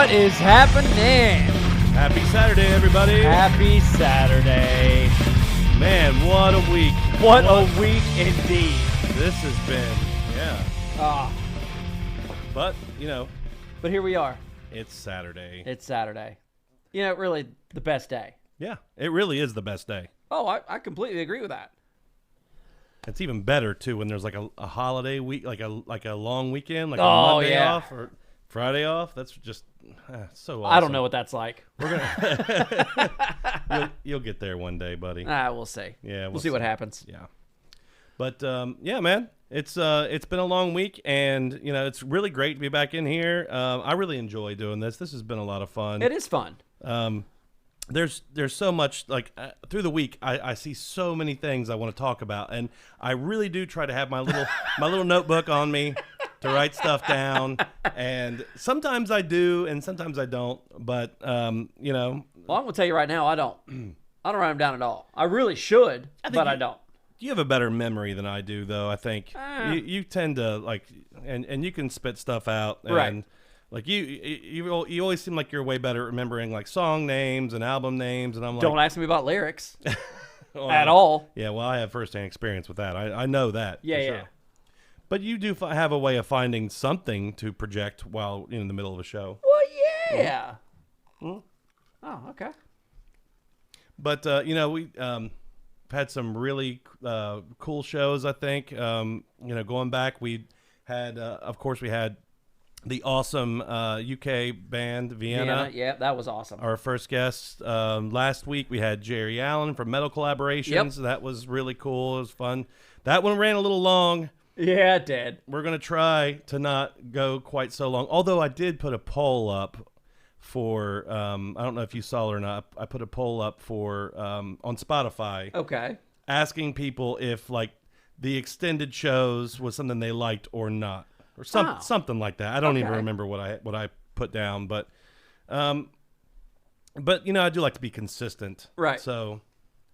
What is happening? Happy Saturday, everybody. Happy Saturday. Man, what a week. What a week indeed. This has been, Ah, But, you know, but here we are. it's Saturday. It's Saturday. You know, really the best day. Yeah, it really is the best day. Oh, I completely agree with that. It's even better, too, when there's like a holiday week, like a long weekend, like a Oh, Monday yeah. off or Friday off. That's just so awesome. I don't know what that's like. We're gonna you'll get there one day, buddy. We'll see. Yeah, We'll see what happens. Yeah. But yeah, man, it's been a long week, and you know it's really great to be back in here. I really enjoy doing this. This has been a lot of fun. It is fun. There's so much like through the week. I see so many things I want to talk about, and I really do try to have my little notebook on me to write stuff down. And sometimes I do, and sometimes I don't. But you know, Well, I'm gonna tell you right now, I don't. I don't write them down at all. I really should, but I don't. you have a better memory than I do, though. I think you tend to like, and you can spit stuff out, and Right. like you always seem like you're way better at remembering like song names and album names, and I'm like, Don't ask me about lyrics well, at all. Yeah, well, I have firsthand experience with that. I know that. Yeah, for yeah. sure. But you do have a way of finding something to project while in the middle of a show. Well, yeah. Oh, okay. But you know, we had some really cool shows. I think you know, going back, we had of course we had the awesome UK band Vienna. Yeah, that was awesome. Our first guest last week. We had Jerry Allen from Metal Collaborations. Yep. That was really cool. It was fun. That one ran a little long. Yeah, it did. We're going to try to not go quite so long. Although I did put a poll up for, I don't know if you saw it or not. I put a poll up for, on Spotify, Okay. asking people if like the extended shows was something they liked or not. Or something like that. I don't even Okay. remember what I put down, but you know, I do like to be consistent. Right. So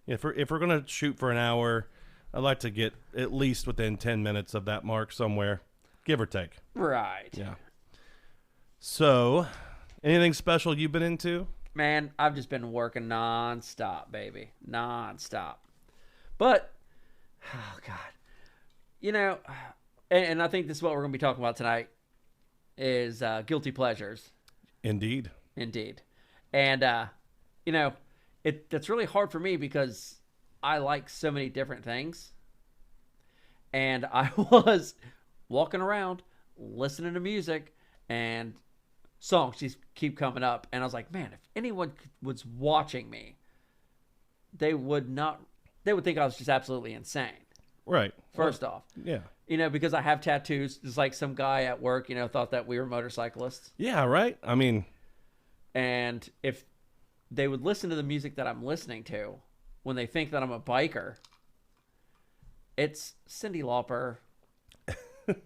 if we're going to shoot for an hour, I'd like to get at least within 10 minutes of that mark somewhere, give or take. Right. Yeah. So, anything special you've been into? Man, I've just been working nonstop, baby. Nonstop. But, oh, God. You know, and I think this is what we're going to be talking about tonight, is guilty pleasures. Indeed. Indeed. And, you know, that's really hard for me because I like so many different things. And I was walking around, listening to music, and songs just keep coming up. And I was like, man, if anyone was watching me, they would think I was just absolutely insane. Right. First off. Yeah. You know, because I have tattoos. Just like some guy at work, you know, thought that we were motorcyclists. Yeah, right? I mean, And if they would listen to the music that I'm listening to, when they think that I'm a biker, it's Cyndi Lauper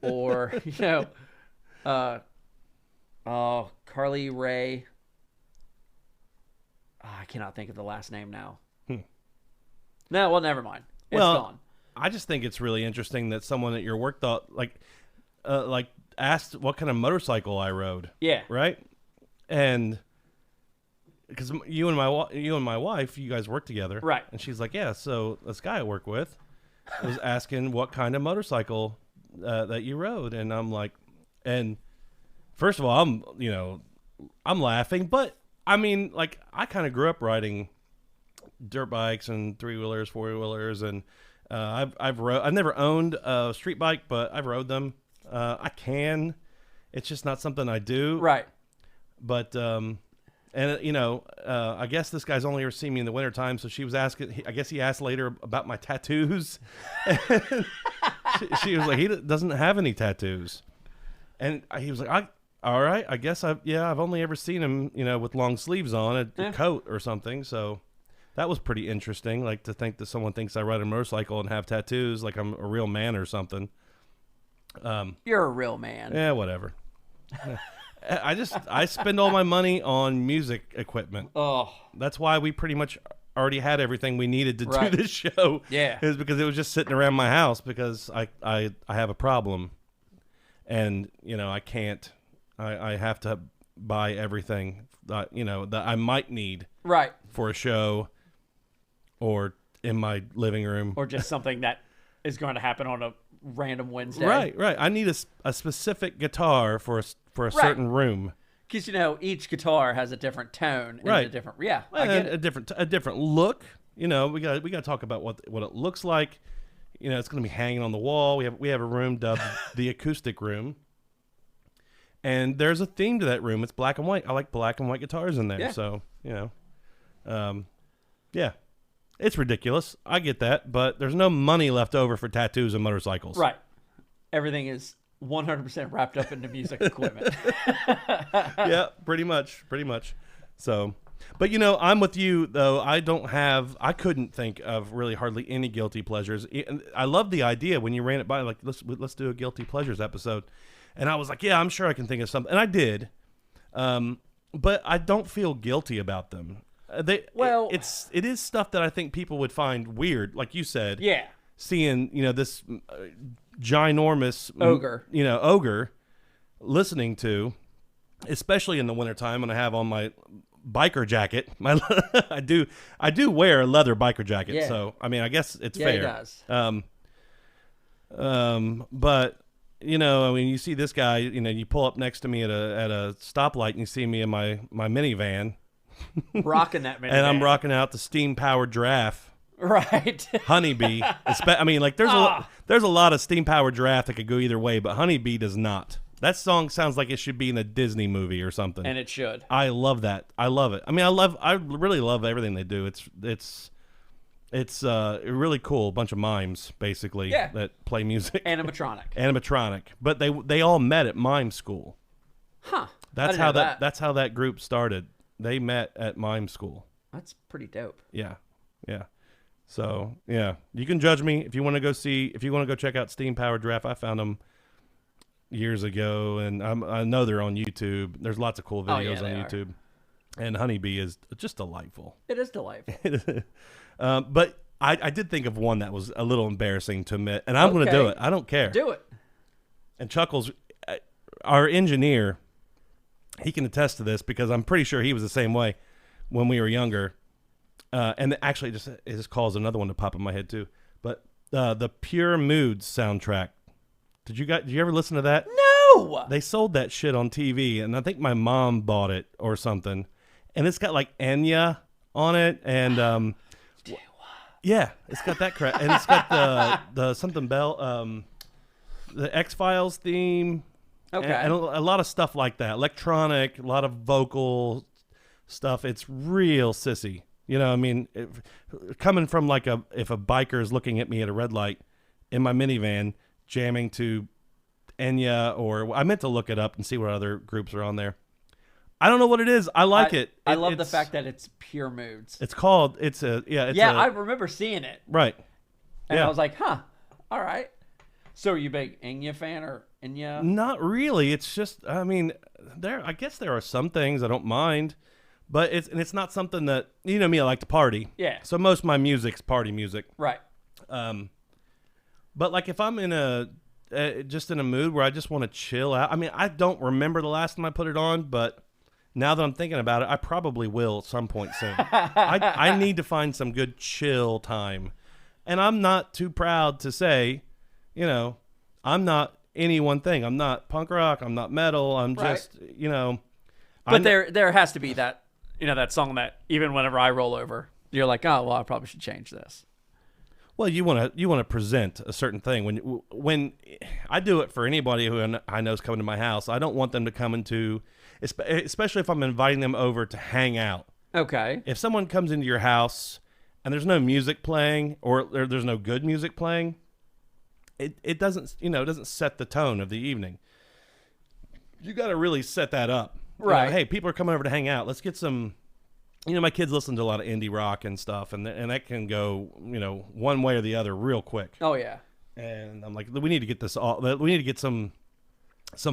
or, you know, Carly Rae. Oh, I cannot think of the last name now. No, well, never mind. It's gone. I just think it's really interesting that someone at your work thought like asked what kind of motorcycle I rode. Yeah. Right. And because you and my wife, you guys work together. Right. And she's like, yeah. So this guy I work with was asking what kind of motorcycle that you rode, and I'm like, and first of all, I'm laughing, but I mean, like, I kind of grew up riding dirt bikes and 3-wheelers, 4-wheelers, and I've never owned a street bike, but I've rode them. I can. It's just not something I do. Right. But and you know, I guess this guy's only ever seen me in the wintertime, so she was asking. I guess he asked later about my tattoos. she was like, he doesn't have any tattoos, and he was like, all right, I guess I've only ever seen him, you know, with long sleeves on, a coat or something. So that was pretty interesting. Like, to think that someone thinks I ride a motorcycle and have tattoos, like I'm a real man or something. You're a real man. Yeah, whatever. I spend all my money on music equipment. Oh, That's why we pretty much already had everything we needed to Right. do this show. Yeah. Is because it was just sitting around my house because I have a problem. And, you know, I can't. I have to buy everything that that I might need Right. for a show or in my living room. Or just something that is going to happen on a random Wednesday. Right. I need a specific guitar for a certain room. Because each guitar has a different tone and Right. a different I get it. a different look. We got to talk about what it looks like. It's going to be hanging on the wall. We have a room dubbed the acoustic room. And there's a theme to that room. It's black and white. I like black and white guitars in there. Yeah. So, yeah. It's ridiculous. I get that, but there's no money left over for tattoos and motorcycles. Right. Everything is 100% wrapped up into music equipment. Yeah, pretty much. So, but I'm with you though. I couldn't think of really hardly any guilty pleasures. I love the idea when you ran it by, like, let's do a guilty pleasures episode. And I was like, yeah, I'm sure I can think of something. And I did. But I don't feel guilty about them. It is stuff that I think people would find weird, like you said. Yeah. Seeing, this ginormous ogre listening to, especially in the wintertime when I have on my biker jacket. I do wear a leather biker jacket, yeah. So I mean I guess it's fair. Yeah, it does. But you see this guy, you pull up next to me at a stoplight and you see me in my minivan. Rocking that minivan. And I'm rocking out the steam powered giraffe. Right. Honeybee. I mean, like there's a lot of steam powered giraffe that could go either way, but Honeybee does not. That song sounds like it should be in a Disney movie or something. And it should. I love that. I love it. I mean, I really love everything they do. It's really cool. A bunch of mimes basically that play music. Animatronic. But they all met at mime school. Huh. That's how that group started. They met at mime school. That's pretty dope. Yeah. So, yeah, you can judge me if you want to go check out Steam Powered Giraffe. I found them years ago, and I know they're on YouTube. There's lots of cool videos on YouTube. And Honeybee is just delightful. It is delightful. But I did think of one that was a little embarrassing to admit, and I'm going to do it. I don't care. Do it. And Chuckles, our engineer, he can attest to this because I'm pretty sure he was the same way when we were younger. And actually, it just caused another one to pop in my head too. But the Pure Moods soundtrack. Did you ever listen to that? No. They sold that shit on TV, and I think my mom bought it or something. And it's got like Enya on it, and yeah, it's got that crap, and it's got the something bell, the X-Files theme. Okay. And a lot of stuff like that, electronic, a lot of vocal stuff. It's real sissy. I mean, coming from if a biker is looking at me at a red light in my minivan, jamming to Enya, or I meant to look it up and see what other groups are on there. I don't know what it is. I like it. I love the fact that it's Pure Moods. It's called. I remember seeing it. Right. And I was like, huh, all right. So are you a big Enya fan or Enya? Not really. It's just, I mean, I guess there are some things I don't mind. But it's not something that, me, I like to party. Yeah. So most of my music's party music. Right. But like if I'm in just in a mood where I just want to chill out. I mean, I don't remember the last time I put it on, but now that I'm thinking about it, I probably will at some point soon. I need to find some good chill time. And I'm not too proud to say, I'm not any one thing. I'm not punk rock. I'm not metal. I'm just, But there has to be that, that song that even whenever I roll over, you're like, oh, well, I probably should change this. Well, you want to present a certain thing. When I do it for anybody who I know is coming to my house, I don't want them to come into, especially if I'm inviting them over to hang out. Okay. If someone comes into your house and there's no music playing or there's no good music playing, it doesn't set the tone of the evening. You got to really set that up. Right. Hey, people are coming over to hang out. Let's get some. My kids listen to a lot of indie rock and stuff, and that can go, one way or the other real quick. Oh yeah. And I'm like, we need to get this all. We need to get some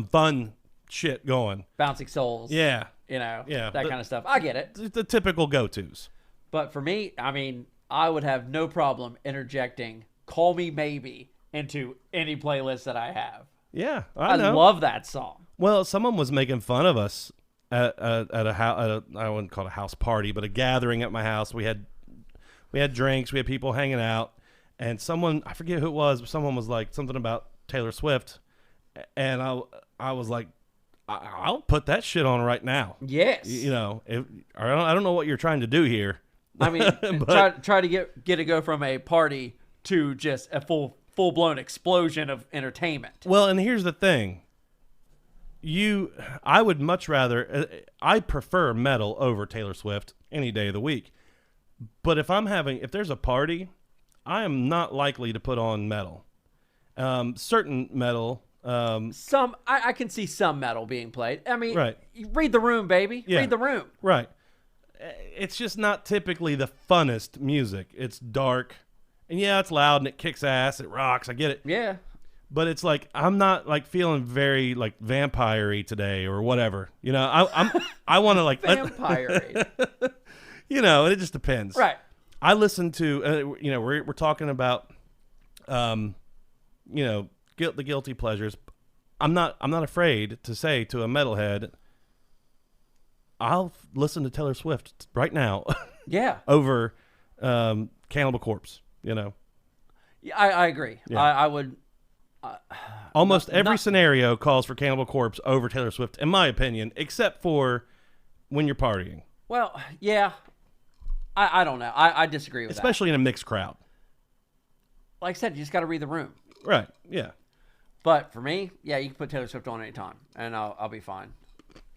fun shit going. Bouncing Souls. Yeah. That kind of stuff. I get it. The typical go-tos. But for me, I mean, I would have no problem interjecting "Call Me Maybe" into any playlist that I have. Yeah, I love that song. Well, someone was making fun of us at a house. I wouldn't call it a house party, but a gathering at my house. We had drinks. We had people hanging out, and someone, I forget who it was, but someone was like something about Taylor Swift, and I was like, I'll put that shit on right now. Yes. You know, I don't know what you're trying to do here. I mean, But- try to get it go from a party to just a full blown explosion of entertainment. Well, and here's the thing. I would much rather, I prefer metal over Taylor Swift any day of the week. But if there's a party, I am not likely to put on metal. Certain metal. I can see some metal being played. I mean, Right. Read the room, baby. Yeah. Read the room. Right. It's just not typically the funnest music. It's dark. And yeah, it's loud and it kicks ass. It rocks. I get it. Yeah. But it's like I'm not like feeling very like vampire-y today or whatever. You know, I want to like Vampire. you know, it just depends. Right. I listen to you know, we're talking about you know, the guilty pleasures. I'm not afraid to say to a metalhead, I'll listen to Taylor Swift right now Yeah. over Cannibal Corpse, you know. Yeah, I agree. Yeah. I would. Almost every scenario calls for Cannibal Corpse over Taylor Swift, in my opinion, except for when you're partying. Well, yeah. I don't know. I disagree with that. Especially in a mixed crowd. Like I said, you just got to read the room. Right, yeah. But for me, yeah, you can put Taylor Swift on anytime, and I'll be fine.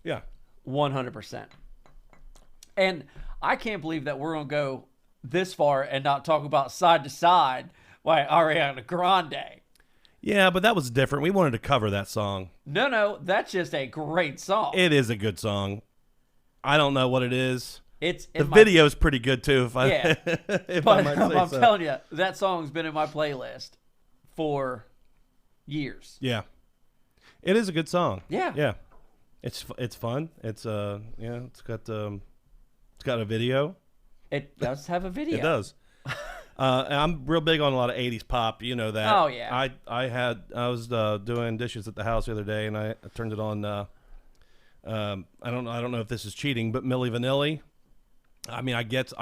Yeah. 100%. And I can't believe that we're going to go this far and not talk about Side to Side by Ariana Grande. Yeah, but that was different. We wanted to cover that song. No, that's just a great song. It is a good song. I don't know what it is. It's The video's pretty good, too, if I, Yeah. if But I might say I'm so. telling you, that song's been in my playlist for years. Yeah. It is a good song. Yeah. Yeah. It's fun. It's yeah, it's got a video. It does have a video. It does. I'm real big on a lot of 80s pop, you know that. Oh, yeah. I was doing dishes at the house the other day and I turned it on I don't know if this is cheating, but Milli Vanilli. I mean, I guess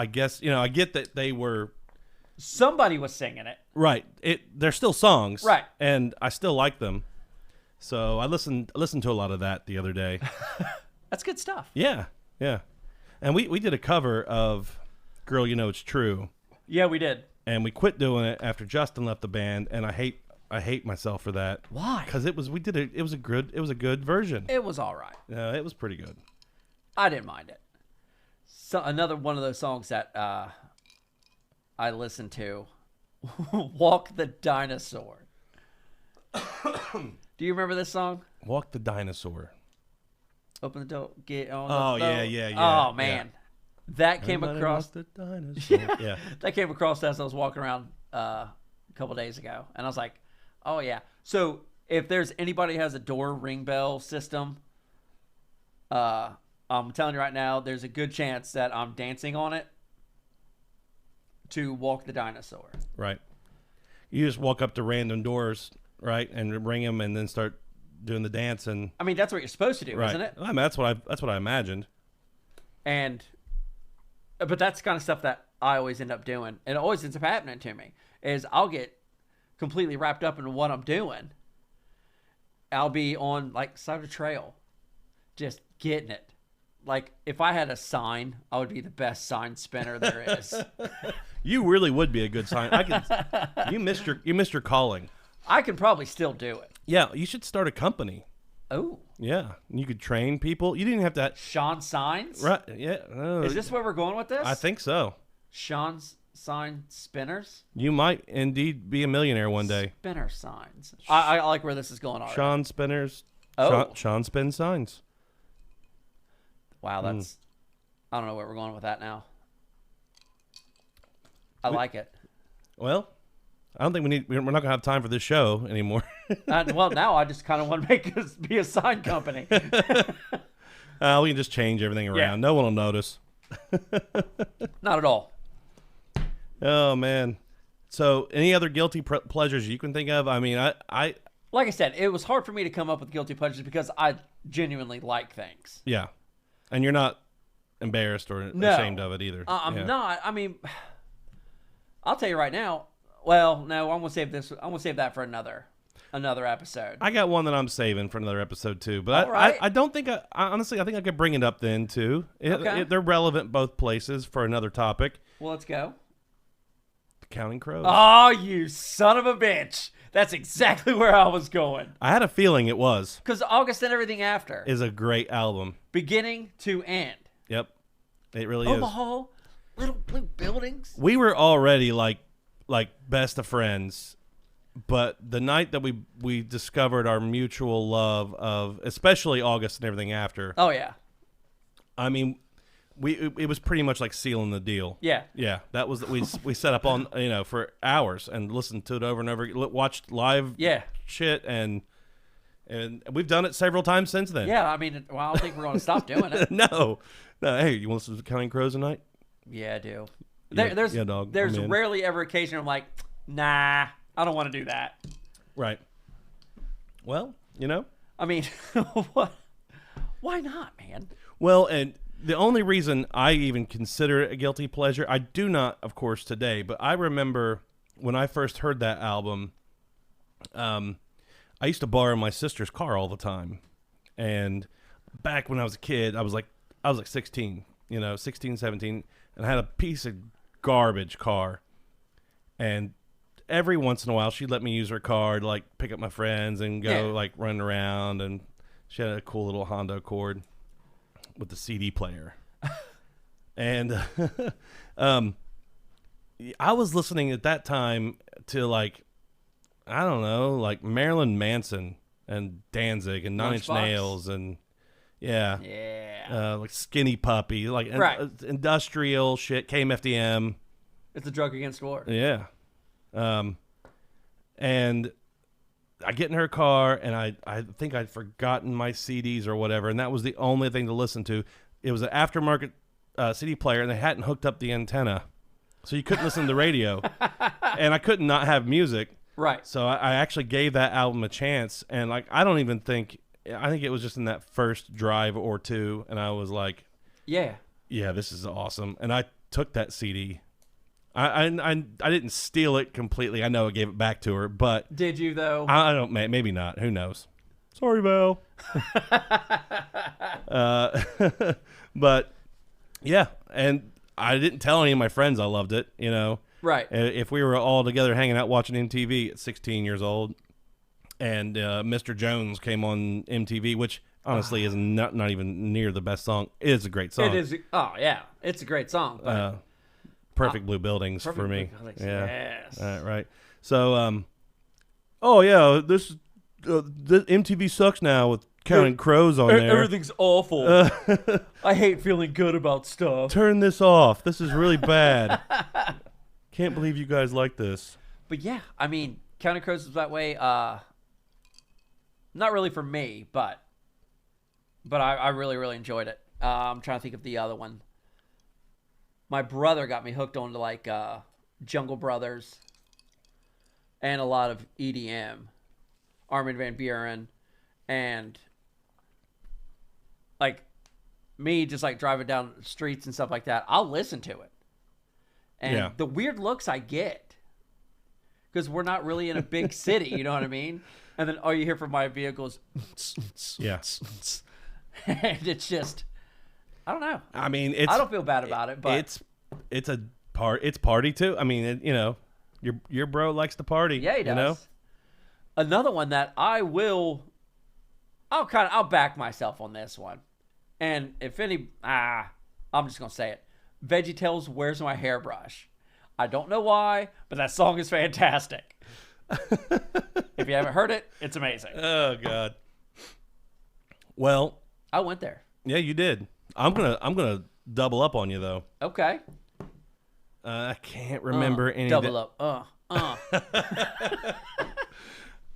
you know, I get that they were Somebody was singing it. right. They're still songs. Right. And I still like them. So I listened to a lot of that the other day. That's good stuff. Yeah. Yeah. And we did a cover of Girl You Know It's True. Yeah, we did. And we quit doing it after Justin left the band, and I hate myself for that. Why? Because it was a good version. It was all right. Yeah, it was pretty good. I didn't mind it. So another one of those songs that I listened to, "Walk the Dinosaur." Do you remember this song? Walk the Dinosaur. Open the door, get on the Oh, boat. yeah. Oh man, that came Everybody across. walk the dinosaur. Yeah. That came across as I was walking around a couple days ago, and I was like, "Oh yeah." So if there's anybody who has a door ring bell system, I'm telling you right now, there's a good chance that I'm dancing on it to "Walk the Dinosaur." Right. You just walk up to random doors, right, and ring them, and then start doing the dance. And I mean, that's what you're supposed to do, right. isn't it? I mean, that's what I imagined. But that's the kind of stuff that I always end up doing, and it always ends up happening to me. Is I'll get completely wrapped up in what I'm doing. I'll be on like side of the trail, just getting it. Like if I had a sign, I would be the best sign spinner there is. You really would be a good sign. You missed your calling. I can probably still do it. Yeah, you should start a company. Oh, Yeah, you could train people. You didn't have to. Sean Signs? Right? Yeah. Is this where we're going with this? I think so. Sean's sign spinners? You might indeed be a millionaire one day. Spinner signs. I like where this is going already. Sean Spinners. Oh. Sean Spin Signs. Wow, that's... I don't know where we're going with that now. I like it. Well, I don't think we're not gonna have time for this show anymore. Well, now I just kind of want to make us be a sign company. We can just change everything around. Yeah. No one will notice. Not at all. Oh man. So, any other guilty pleasures you can think of? I mean, I Like I said, it was hard for me to come up with guilty pleasures because I genuinely like things. yeah. And you're not embarrassed or No. ashamed of it either. I'm not. I mean, I'll tell you right now. Well, no, I'm gonna save this. I'm gonna save that for another episode. I got one that I'm saving for another episode too, but All right. I don't think honestly I think I could bring it up then too. Okay. They're relevant both places for another topic. Well, let's go. Counting Crows. Oh, you son of a bitch! That's exactly where I was going. I had a feeling it was. Because August and Everything After, Is a great album. beginning to end. Yep, it really is. Omaha, little blue buildings. We were already like best of friends, but the night that we discovered our mutual love of especially August and Everything After, Oh yeah, I mean, it was pretty much like sealing the deal. yeah. That was we set up on for hours and listened to it over and over, watched live Yeah. shit, and we've done it several times since then. Yeah, I mean, well, I don't think we're going to stop doing it. No, hey, you want some Counting Crows tonight? Yeah, I do. Yeah, yeah, dog, There's I'm in. rarely ever occasion I'm like, nah, I don't want to do that. Right. Well, I mean, what? Why not, man? Well, and the only reason I even consider it a guilty pleasure, I do not, of course, today, but I remember when I first heard that album, I used to borrow my sister's car all the time. And back when I was a kid, I was like 16, 16, 17, and I had a piece of garbage car. And every once in a while, she'd let me use her car to, like, pick up my friends and go, like, run around. And she had a cool little Honda Accord with the CD player. And I was listening at that time to, like, I don't know, like Marilyn Manson and Danzig and Nine Inch Lunchbox. Nails and yeah, like Skinny Puppy, like Right. industrial shit, KMFDM. It's a drug against war. Yeah. And I get in her car, and I think I'd forgotten my CDs or whatever, and that was the only thing to listen to. It was an aftermarket CD player, and they hadn't hooked up the antenna, so you couldn't listen to the radio, and I couldn't not have music. Right. So I actually gave that album a chance, and like I think it was just in that first drive or two, and I was like, Yeah. yeah, this is awesome, and I took that CD. I didn't steal it completely. I know I gave it back to her, but Did you, though? I don't. Maybe not. Who knows? Sorry, Val. But yeah, and I didn't tell any of my friends I loved it. Right. If we were all together hanging out watching MTV at 16 years old, and Mr. Jones came on MTV, which honestly is not even near the best song. It is a great song. It is. Oh, yeah. It's a great song. But Perfect Blue Buildings for Perfect me. Blue Buildings, Yeah. yes. Right. So, oh yeah, this MTV sucks now with Counting Crows on there. Everything's awful. I hate feeling good about stuff. Turn this off. This is really bad. Can't believe you guys like this. But yeah, I mean, Counting Crows was that way. Not really for me, but I really, really enjoyed it. I'm trying to think of the other one. My brother got me hooked on to like Jungle Brothers and a lot of EDM, Armin van Buuren, and like me just like driving down the streets and stuff like that. I'll listen to it, and the weird looks I get because we're not really in a big city, you know what I mean? And then all you hear from my vehicle is Yeah. and it's just. I don't know. I mean, I don't feel bad about it, but it's party too. I mean, your bro likes to party. yeah, he does. Another one that I'll back myself on this one. And if I'm just gonna say it. VeggieTales, Where's My Hairbrush? I don't know why, but that song is fantastic. If you haven't heard it, it's amazing. Oh God. Well, I went there. yeah, you did. I'm gonna double up on you though. Okay. I can't remember any. Double up.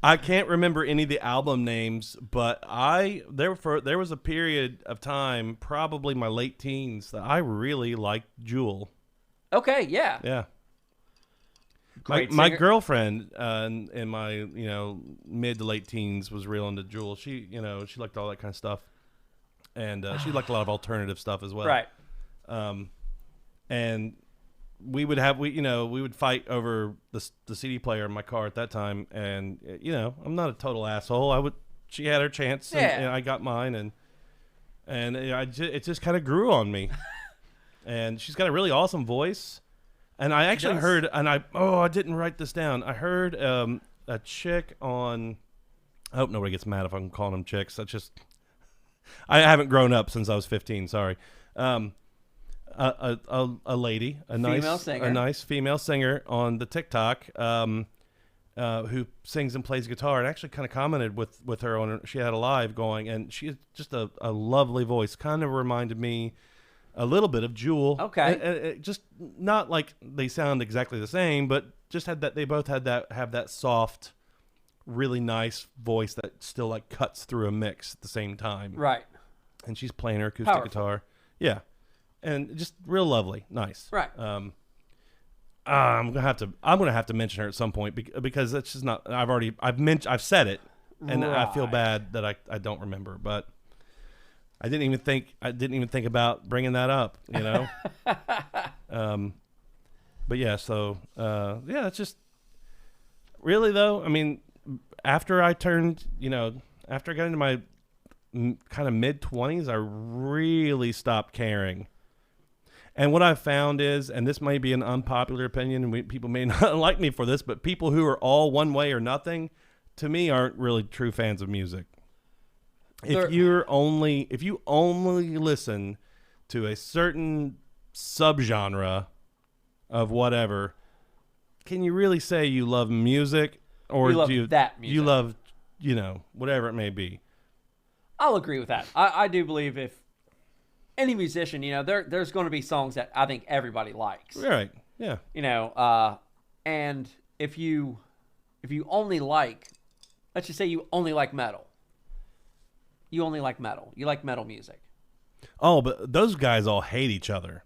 I can't remember any of the album names, but there was a period of time, probably my late teens, that I really liked Jewel. Okay, yeah. Yeah. Great My singer. girlfriend in my mid to late teens was real into Jewel. She liked all that kind of stuff, and she liked a lot of alternative stuff as well. Right. And we would fight over the CD player in my car at that time, and I'm not a total asshole. She had her chance, and I got mine, and it just kind of grew on me. And she's got a really awesome voice, and I actually heard, and I didn't write this down. I heard a chick on. I hope nobody gets mad if I'm calling them chicks. I haven't grown up since I was 15. Sorry. A lady, a nice female singer on the TikTok, who sings and plays guitar, and actually kind of commented with her on. She had a live going, and she has just a lovely voice. Kind of reminded me a little bit of Jewel. Okay, just not like they sound exactly the same, but just have that soft, really nice voice that still like cuts through a mix at the same time. Right. And she's playing her acoustic guitar. Yeah. And just real lovely, nice. Right. I'm gonna have to mention her at some point because that's just not. I've said it, and I feel bad that I don't remember. But I didn't even think about bringing that up. But yeah. So it's just really though. I mean, after I got into my kind of mid-20s, I really stopped caring. And what I've found is, and this may be an unpopular opinion, and people may not like me for this, but people who are all one way or nothing, to me, aren't really true fans of music. If you only listen to a certain subgenre of whatever, can you really say you love music, or that music? You love, whatever it may be? I'll agree with that. I do believe if any musician, there's going to be songs that I think everybody likes. Right. Yeah. And if you only like, let's just say you only like metal. You only like metal. You like metal music. Oh, but those guys all hate each other.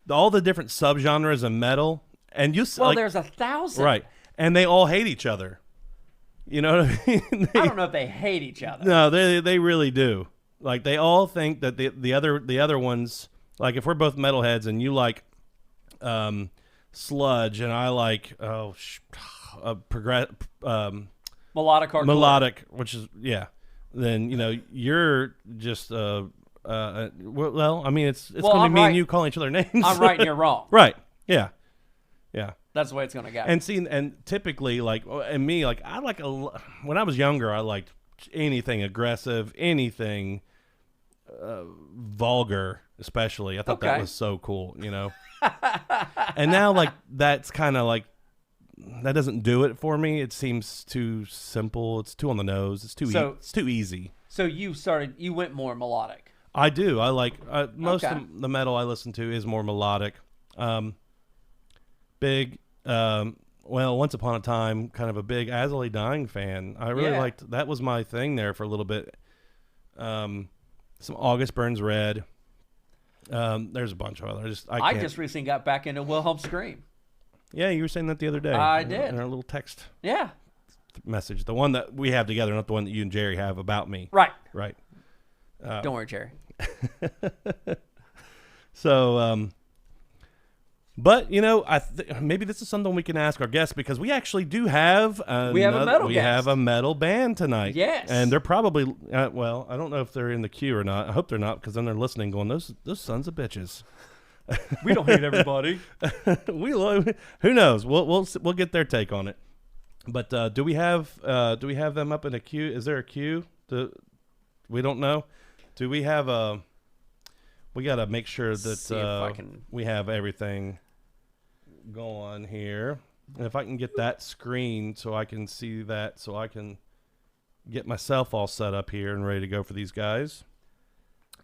All the different subgenres of metal, and there's 1,000. Right, and they all hate each other. You know what I mean? I don't know if they hate each other. No, they really do. Like they all think that the other ones, like if we're both metalheads and you like sludge and I like melodic, which is then you're just well, I mean it's going to be me and you calling each other names. I'm right and you're wrong. Right. Yeah. Yeah. That's the way it's going to go. And typically, when I was younger, I liked anything aggressive, anything vulgar, especially. I thought that was so cool, And now, that's kind of that doesn't do it for me. It seems too simple. It's too on the nose. It's too easy. So you went more melodic. I do. I like most of the metal I listen to is more melodic. Big. Once upon a time, kind of a big As I Lay Dying fan. I really liked that. Was my thing there for a little bit. Some August Burns Red. There's a bunch of others. I just recently got back into Wilhelm Scream. Yeah, you were saying that the other day. I did. In our little text Yeah. message. The one that we have together, not the one that you and Jerry have about me. Right. Right. Don't worry, Jerry. So, but maybe this is something we can ask our guests, because we actually do have a metal band tonight. Yes, and they're probably I don't know if they're in the queue or not. I hope they're not, because then they're listening, going, "Those sons of bitches." We don't hate everybody. Who knows? We'll get their take on it. But do we have them up in a queue? Is there a queue? We don't know. Do we have a? We got to make sure that we have everything going here. And if I can get that screen so I can see that, so I can get myself all set up here and ready to go for these guys,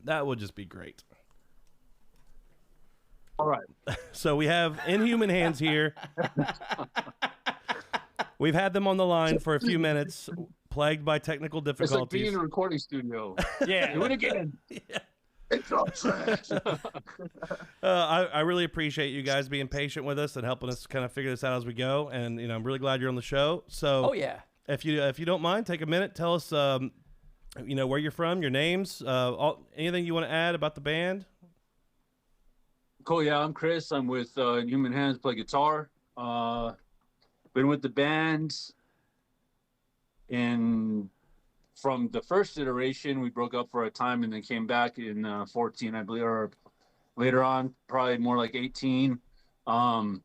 that would just be great. All right. So we have Inhuman Hands here. We've had them on the line for a few minutes, plagued by technical difficulties. It's like being in a recording studio. Yeah. Do it again. Yeah. It's all trash. I really appreciate you guys being patient with us and helping us kind of figure this out as we go. And I'm really glad you're on the show. So, oh yeah, if you don't mind, take a minute, tell us you know, where you're from, your names, anything you want to add about the band? Cool. Yeah, I'm Chris. I'm with Inhuman Hands. Play guitar. Been with the band in from the first iteration. We broke up for a time and then came back in 14, I believe, or later on, probably more like 18. Um,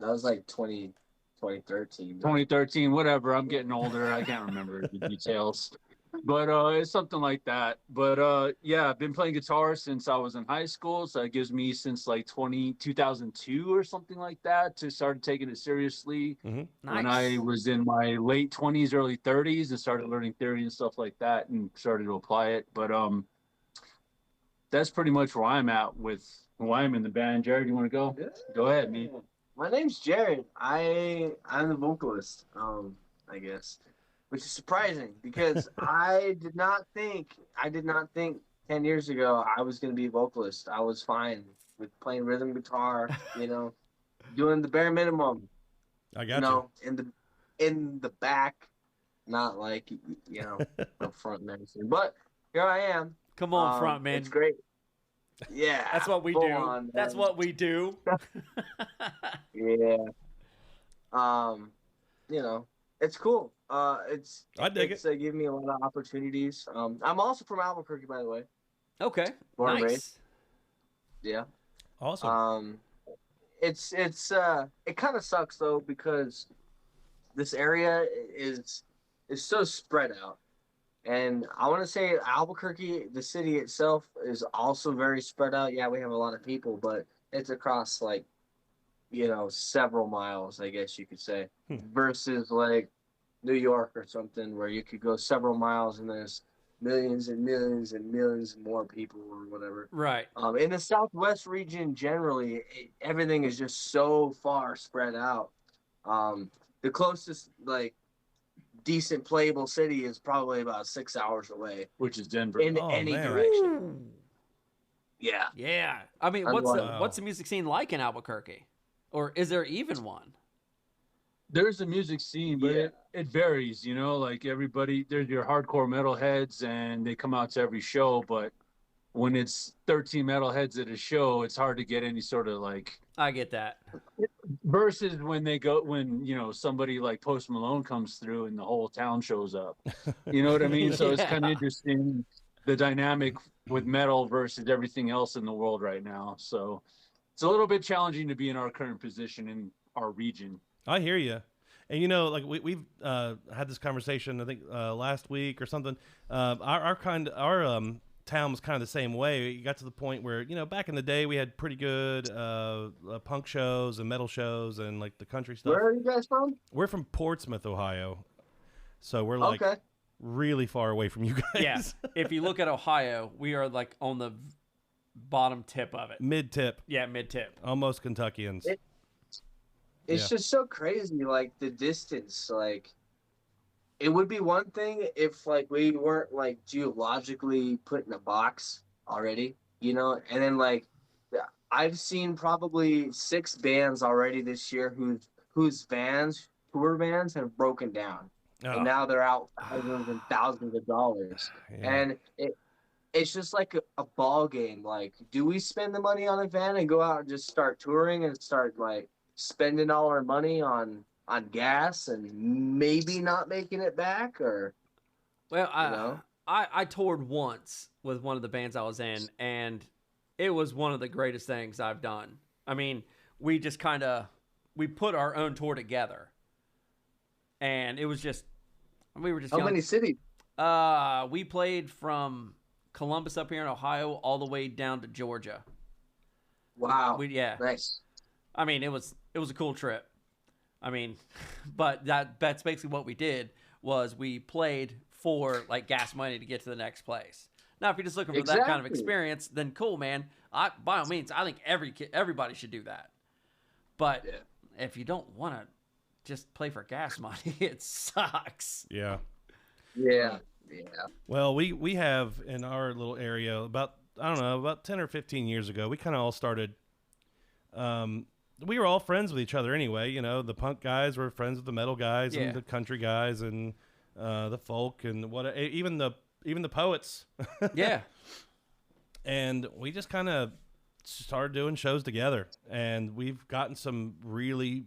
That was like 2013. 2013, whatever. I'm getting older. I can't remember the details. But it's something like that. But yeah, I've been playing guitar since I was in high school. So it gives me since like 2002 or something like that to start taking it seriously. Mm-hmm. When I Nice. was in my late 20s, early 30s, and started learning theory and stuff like that and started to apply it. But that's pretty much where I'm at with who I'm in the band. Jared, you want to go? Yeah. Go ahead, me. My name's Jared. I'm the vocalist, I guess, which is surprising because I did not think 10 years ago I was gonna be a vocalist. I was fine with playing rhythm guitar, doing the bare minimum, I got you. in the back, not like up front and everything. But here I am. Come on, front man. It's great. Yeah, That's what we full do. on, That's man. what we do. Yeah. It's cool. I dig it's given me a lot of opportunities. I'm also from Albuquerque, by the way. Okay. Born and Nice. raised. Yeah. Awesome. It's it kind of sucks though because this area is so spread out. And I want to say Albuquerque, the city itself, is also very spread out. Yeah, we have a lot of people, but it's across like, several miles, I guess you could say, versus like New York or something where you could go several miles and there's millions and millions and millions more people or whatever. Right. In the Southwest region, generally, everything is just so far spread out. The closest like decent playable city is probably about 6 hours away Which is Denver. in Oh, any man. direction. Yeah. Yeah. I mean, I'm what's the like- what's the music scene like in Albuquerque? Or is there even one? There's a music scene, but Yeah. it varies, like everybody, there's your hardcore metalheads and they come out to every show, but when it's 13 metalheads at a show, it's hard to get any sort of like I get that. versus when somebody like Post Malone comes through and the whole town shows up. You know what I mean? So it's kind of Yeah. interesting the dynamic with metal versus everything else in the world right now. So it's a little bit challenging to be in our current position in our region. I hear you. And like we've had this conversation, I think last week or something. Our town was kind of the same way. It got to the point where back in the day we had pretty good punk shows and metal shows and like the country stuff. Where are you guys from? We're from Portsmouth, Ohio, so we're like Okay. really far away from you guys. Yeah. If you look at Ohio, we are like on the bottom tip of it. Mid tip, Yeah, mid tip. almost Kentuckians. It's Yeah. just so crazy, like the distance. Like, it would be one thing if like we weren't like geologically put in a box already, and then like I've seen probably 6 bands already this year whose tour vans have broken down, Oh, and now they're out thousands and thousands of dollars, yeah. and it's just like a ball game. Like, do we spend the money on a van and go out and just start touring and start like spending all our money on gas and maybe not making it back, or Well, know? I toured once with one of the bands I was in, and it was one of the greatest things I've done. I mean, we just we put our own tour together, and it was just we were just how young. many cities? We played from Columbus up here in Ohio all the way down to Georgia. Wow. Yeah. Nice. I mean, it was a cool trip. I mean, but that's basically what we did was we played for like gas money to get to the next place. Now, if you're just looking for that kind of Exactly. experience, then cool, man. By all means, I think everybody should do that. But Yeah. if you don't want to just play for gas money, it sucks. Yeah. Yeah. Well, we have in our little area about 10 or 15 years ago, we kind of all started. We were all friends with each other anyway. The punk guys were friends with the metal guys Yeah. and the country guys and the folk and even the even the poets. Yeah. And we just kind of started doing shows together, and we've gotten some really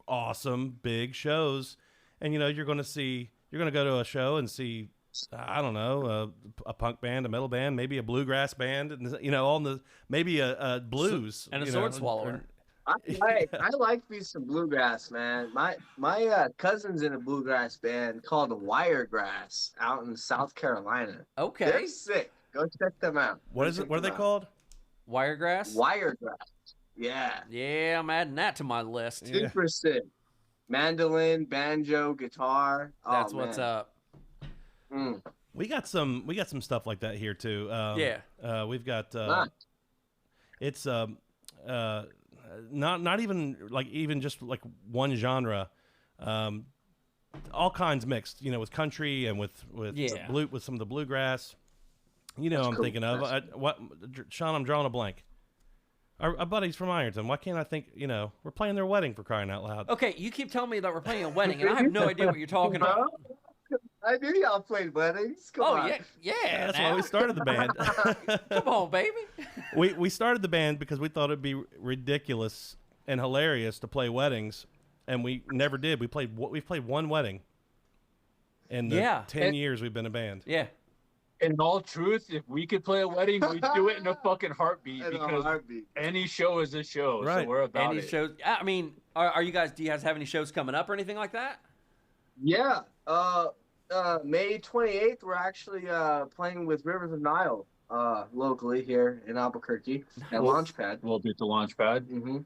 awesome big shows. And you're going to go to a show and see, I don't know, a punk band, a metal band, maybe a bluegrass band, and all the maybe a blues And a sword swallower. I like me some bluegrass, man. My cousin's in a bluegrass band called Wiregrass out in South Carolina. Okay. They're sick. Go check them out. What is it? What are they called? Wiregrass? Wiregrass. Yeah. Yeah, I'm adding that to my list. Yeah. Super sick. Mandolin, banjo, guitar. That's what's up. Mm. We got some stuff like that here too. Yeah. We've got Nice. it's not even just like one genre. All kinds mixed, with country and with Yeah. with some of the bluegrass. I'm cool. thinking of Sean. I'm drawing a blank. Our buddies from Ironton. Why can't I think? We're playing their wedding, for crying out loud. Okay, you keep telling me that we're playing a wedding, and I have no idea what you're talking about. I knew y'all played weddings. Come Oh, on. yeah. That's now. why we started the band. Come on, baby. we started the band because we thought it'd be ridiculous and hilarious to play weddings, and we never did. We've played one wedding in the 10 years we've been a band. Yeah. In all truth, if we could play a wedding, we'd do it in a fucking heartbeat because any show is a show. Right. So we're about Any it. shows? I mean, are you guys? Do you guys have any shows coming up or anything like that? Yeah. May 28th, we're actually playing with Rivers of Nile locally here in Albuquerque at Launchpad. We'll be at the launch pad. Mm-hmm.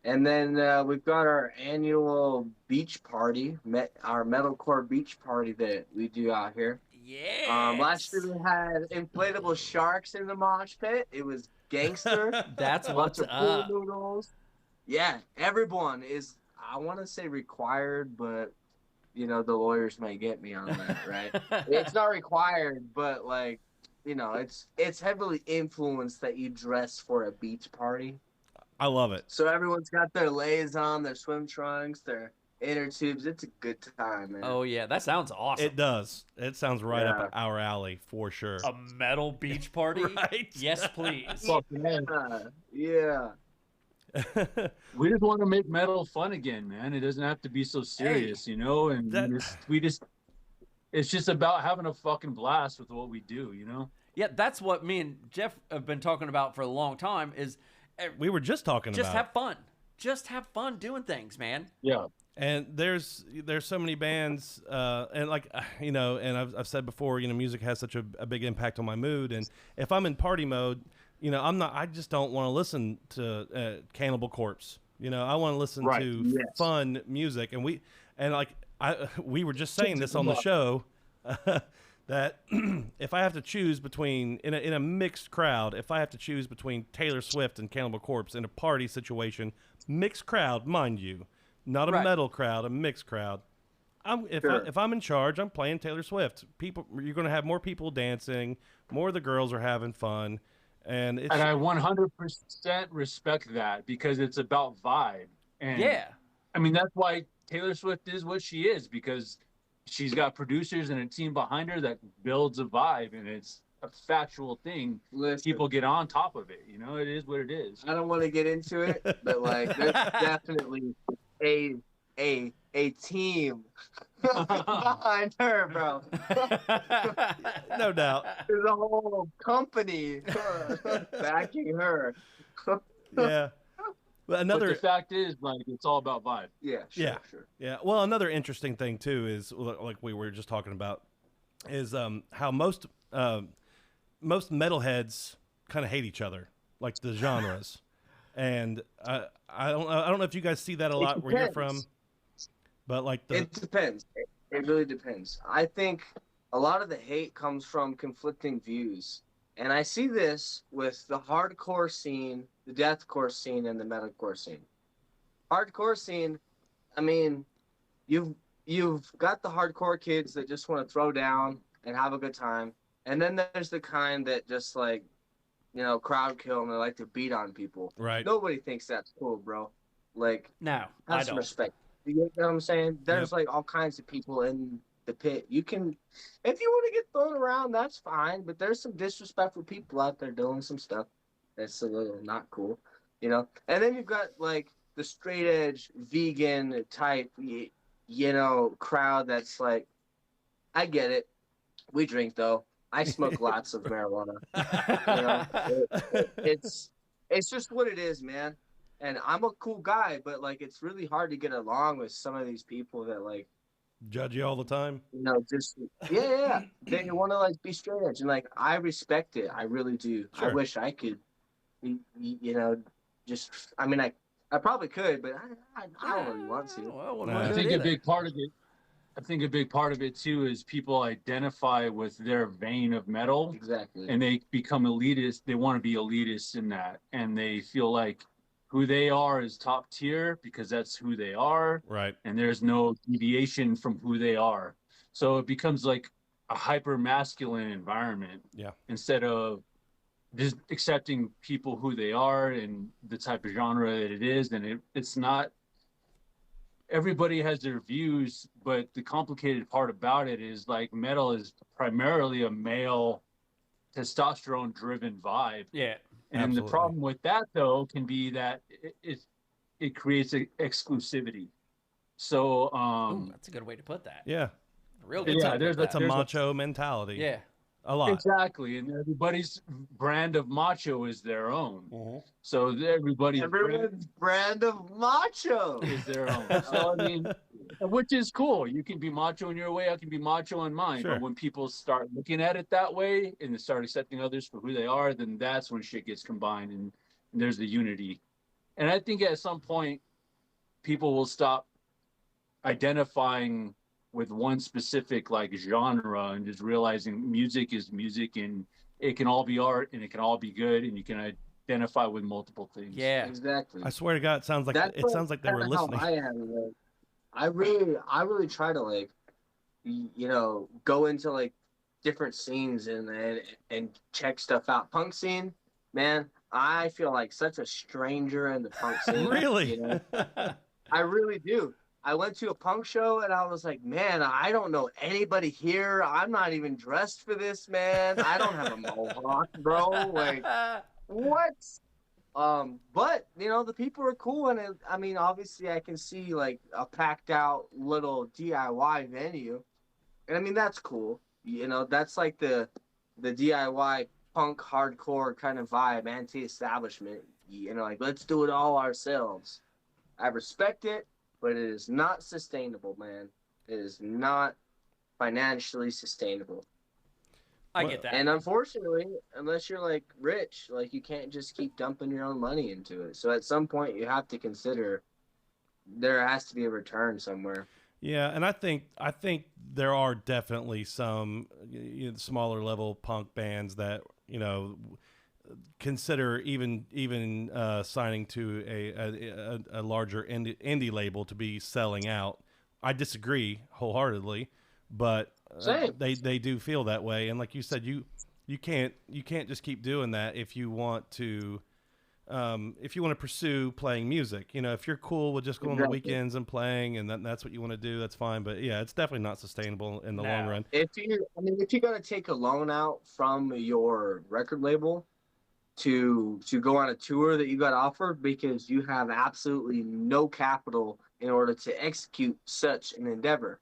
And then we've got our annual beach party, our metalcore beach party that we do out here. Yeah. Last year we had inflatable sharks in the mosh pit. It was gangster. That's a what's bunch of pool up. noodles. Yeah, everyone is, I want to say required, but the lawyers might get me on that, right? It's not required, but it's heavily influenced that you dress for a beach party. I love it. So everyone's got their lays on, their swim trunks, their inner tubes. It's a good time, man. Oh yeah, that sounds awesome. It does. It sounds right up our alley for sure. A metal beach party? Right. Yes, please. Fuck, man. Yeah. We just want to make metal fun again, man. It doesn't have to be so serious, And it's just about having a fucking blast with what we do, Yeah, that's what me and Jeff have been talking about for a long time. Is we were just talking just about have fun. Just have fun doing things, man. Yeah. And there's so many bands, and and I've said before, music has such a big impact on my mood. And if I'm in party mode, I just don't want to listen to Cannibal Corpse. I want to listen to fun music. And we were just saying this on the show that if I have to choose between in a mixed crowd, if I have to choose between Taylor Swift and Cannibal Corpse in a party situation, mixed crowd, mind you. Not a metal crowd, a mixed crowd. If I'm in charge, I'm playing Taylor Swift. You're going to have more people dancing. More of the girls are having fun, and I 100% respect that because it's about vibe. And I mean that's why Taylor Swift is what she is because she's got producers and a team behind her that builds a vibe, and it's a factual thing. Listen, people get on top of it. It is what it is. I don't want to get into it, but there's definitely a team behind her, bro. No doubt. There's a whole company backing her. Yeah. But the fact is, it's all about vibe. Yeah, sure. Yeah. Well, another interesting thing too is like we were just talking about is how most metalheads kind of hate each other, like the genres. And I don't know if you guys see that a lot where you're from, but it depends. It really depends. I think a lot of the hate comes from conflicting views, and I see this with the hardcore scene, the deathcore scene, and the metalcore scene. Hardcore scene, I mean, you've got the hardcore kids that just want to throw down and have a good time, and then there's the kind that just crowd kill and they like to beat on people. Right. Nobody thinks that's cool, bro. No, I have some don't. respect. You know what I'm saying? There's all kinds of people in the pit. You can, if you want to get thrown around, that's fine. But there's some disrespectful people out there doing some stuff that's a little not cool, you know. And then you've got like the straight edge vegan type, you know, crowd that's like, I get it. We drink though. I smoke lots of marijuana. You know, it's just what it is, man. And I'm a cool guy, but like it's really hard to get along with some of these people that like, Judge you all the time. you know, just yeah. They want to like be straight edge, and like I respect it. I really do. I Sure. wish I could, you know, just. I mean, I probably could, but I don't really want to. Well, I wouldn't Nah. wanna I do think it a either. big part of it. I think a big part of it too is people identify with their vein of metal, Exactly. and they become elitist. They want to be elitist in that, and they feel like who they are is top tier because that's who they are, Right. and there's no deviation from who they are. So it becomes like a hyper masculine environment. Yeah. Instead of just accepting people who they are and the type of genre that it is, and it's not. Everybody has their views, but the complicated part about it is like metal is primarily a male testosterone driven vibe. Yeah. And Absolutely. the problem with that though can be that it creates exclusivity. So Ooh, that's a good way to put that. Yeah. Real good. Yeah, way to there's put a- That's a that. macho mentality. Yeah. A lot. exactly, and everybody's brand of macho is their own. Mhm. So everybody's Everyone's brand of macho. is their own. So I mean, which is cool. You can be macho in your way. I can be macho in mine. Sure. But when people start looking at it that way and they start accepting others for who they are, then that's when shit gets combined and there's the unity. And I think at some point, people will stop identifying with one specific like genre and just realizing music is music and it can all be art and it can all be good and you can identify with multiple things. Yeah. Exactly. I swear to God, it sounds like That's it sounds like they were kinda how listening. I am. Like, I really try to like, you know, go into like different scenes and check stuff out. Punk scene, man, I feel like such a stranger in the punk scene. Really? You know? I really do. I went to a punk show and I was like, man, I don't know anybody here. I'm not even dressed for this, man. I don't have a mohawk, bro. Like, what? But you know, the people are cool, and I mean, obviously, I can see like a packed out little DIY venue, and I mean that's cool. You know, that's like the DIY punk hardcore kind of vibe, anti-establishment. You know, like let's do it all ourselves. I respect it, but it is not sustainable, man. It is not financially sustainable. I get that. And unfortunately, unless you're like rich, like you can't just keep dumping your own money into it. So at some point, you have to consider there has to be a return somewhere. Yeah, and I think there are definitely some smaller level punk bands that consider even signing to a larger indie label to be selling out. I disagree wholeheartedly, but Same. they do feel that way. And like you said, you can't just keep doing that if you want to pursue playing music. If you're cool with just going on the Exactly. weekends and playing, and that's what you want to do, that's fine. But yeah, it's definitely not sustainable in the long No. run. If you're gonna take a loan out from your record label to go on a tour that you got offered because you have absolutely no capital in order to execute such an endeavor,